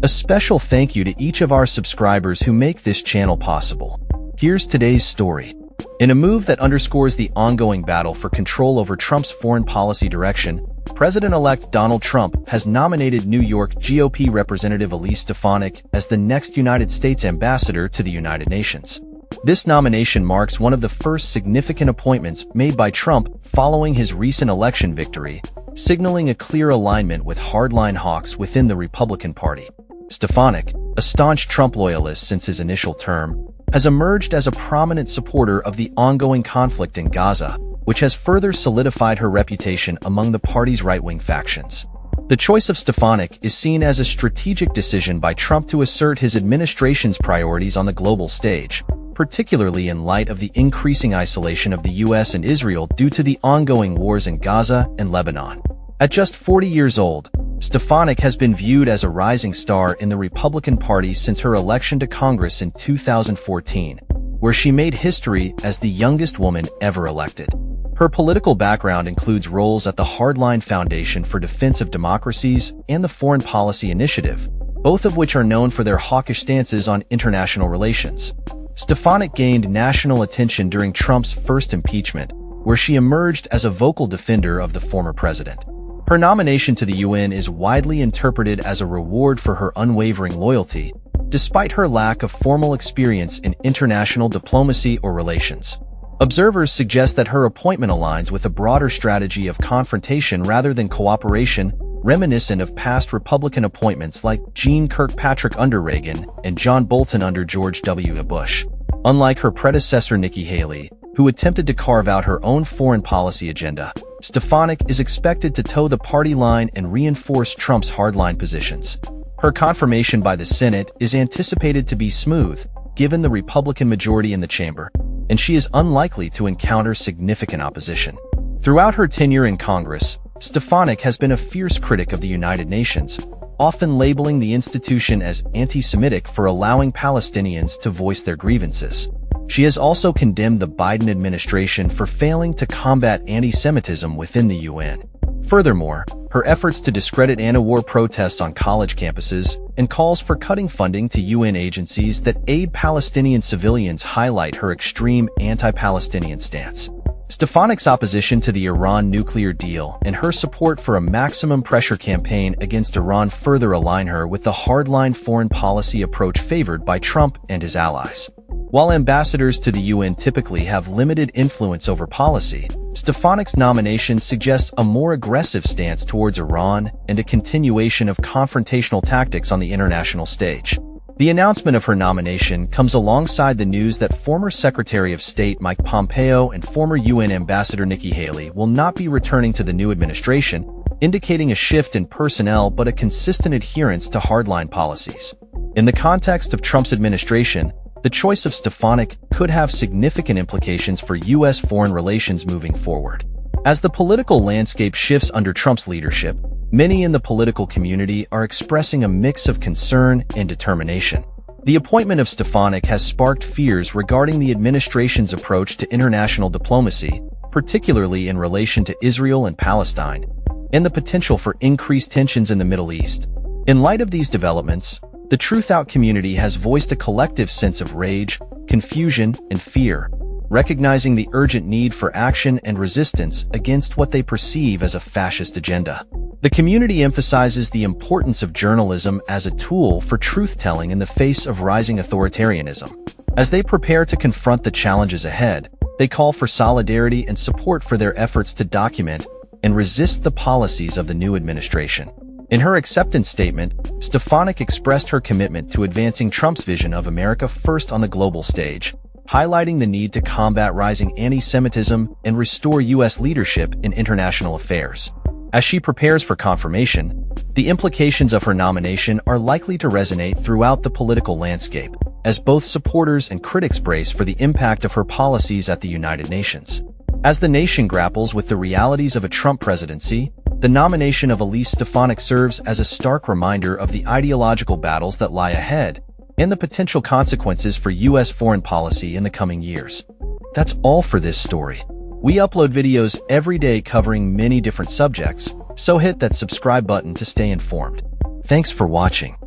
A special thank you to each of our subscribers who make this channel possible. Here's today's story. In a move that underscores the ongoing battle for control over Trump's foreign policy direction, President-elect Donald Trump has nominated New York GOP Representative Elise Stefanik as the next United States ambassador to the United Nations. This nomination marks one of the first significant appointments made by Trump following his recent election victory, signaling a clear alignment with hardline hawks within the Republican Party. Stefanik, a staunch Trump loyalist since his initial term, has emerged as a prominent supporter of the ongoing conflict in Gaza, which has further solidified her reputation among the party's right-wing factions. The choice of Stefanik is seen as a strategic decision by Trump to assert his administration's priorities on the global stage, particularly in light of the increasing isolation of the U.S. and Israel due to the ongoing wars in Gaza and Lebanon. At just 40 years old, Stefanik has been viewed as a rising star in the Republican Party since her election to Congress in 2014, where she made history as the youngest woman ever elected. Her political background includes roles at the Hardline Foundation for Defense of Democracies and the Foreign Policy Initiative, both of which are known for their hawkish stances on international relations. Stefanik gained national attention during Trump's first impeachment, where she emerged as a vocal defender of the former president. Her nomination to the UN is widely interpreted as a reward for her unwavering loyalty, despite her lack of formal experience in international diplomacy or relations. Observers suggest that her appointment aligns with a broader strategy of confrontation rather than cooperation, reminiscent of past Republican appointments like Jeane Kirkpatrick under Reagan and John Bolton under George W. Bush. Unlike her predecessor Nikki Haley, who attempted to carve out her own foreign policy agenda, Stefanik is expected to toe the party line and reinforce Trump's hardline positions. Her confirmation by the Senate is anticipated to be smooth, given the Republican majority in the chamber, and she is unlikely to encounter significant opposition. Throughout her tenure in Congress, Stefanik has been a fierce critic of the United Nations, often labeling the institution as anti-Semitic for allowing Palestinians to voice their grievances. She has also condemned the Biden administration for failing to combat anti-Semitism within the UN. Furthermore, her efforts to discredit anti-war protests on college campuses and calls for cutting funding to UN agencies that aid Palestinian civilians highlight her extreme anti-Palestinian stance. Stefanik's opposition to the Iran nuclear deal and her support for a maximum pressure campaign against Iran further align her with the hardline foreign policy approach favored by Trump and his allies. While ambassadors to the UN typically have limited influence over policy, Stefanik's nomination suggests a more aggressive stance towards Iran and a continuation of confrontational tactics on the international stage. The announcement of her nomination comes alongside the news that former Secretary of State Mike Pompeo and former UN Ambassador Nikki Haley will not be returning to the new administration, indicating a shift in personnel but a consistent adherence to hardline policies. In the context of Trump's administration, the choice of Stefanik could have significant implications for U.S. foreign relations moving forward. As the political landscape shifts under Trump's leadership, many in the political community are expressing a mix of concern and determination. The appointment of Stefanik has sparked fears regarding the administration's approach to international diplomacy, particularly in relation to Israel and Palestine, and the potential for increased tensions in the Middle East. In light of these developments, the Truth Out community has voiced a collective sense of rage, confusion, and fear, recognizing the urgent need for action and resistance against what they perceive as a fascist agenda. The community emphasizes the importance of journalism as a tool for truth-telling in the face of rising authoritarianism. As they prepare to confront the challenges ahead, they call for solidarity and support for their efforts to document and resist the policies of the new administration. In her acceptance statement, Stefanik expressed her commitment to advancing Trump's vision of America first on the global stage, highlighting the need to combat rising anti-Semitism and restore U.S. leadership in international affairs. As she prepares for confirmation, the implications of her nomination are likely to resonate throughout the political landscape, as both supporters and critics brace for the impact of her policies at the United Nations. As the nation grapples with the realities of a Trump presidency, the nomination of Elise Stefanik serves as a stark reminder of the ideological battles that lie ahead and the potential consequences for U.S. foreign policy in the coming years. That's all for this story. We upload videos every day covering many different subjects, so hit that subscribe button to stay informed. Thanks for watching.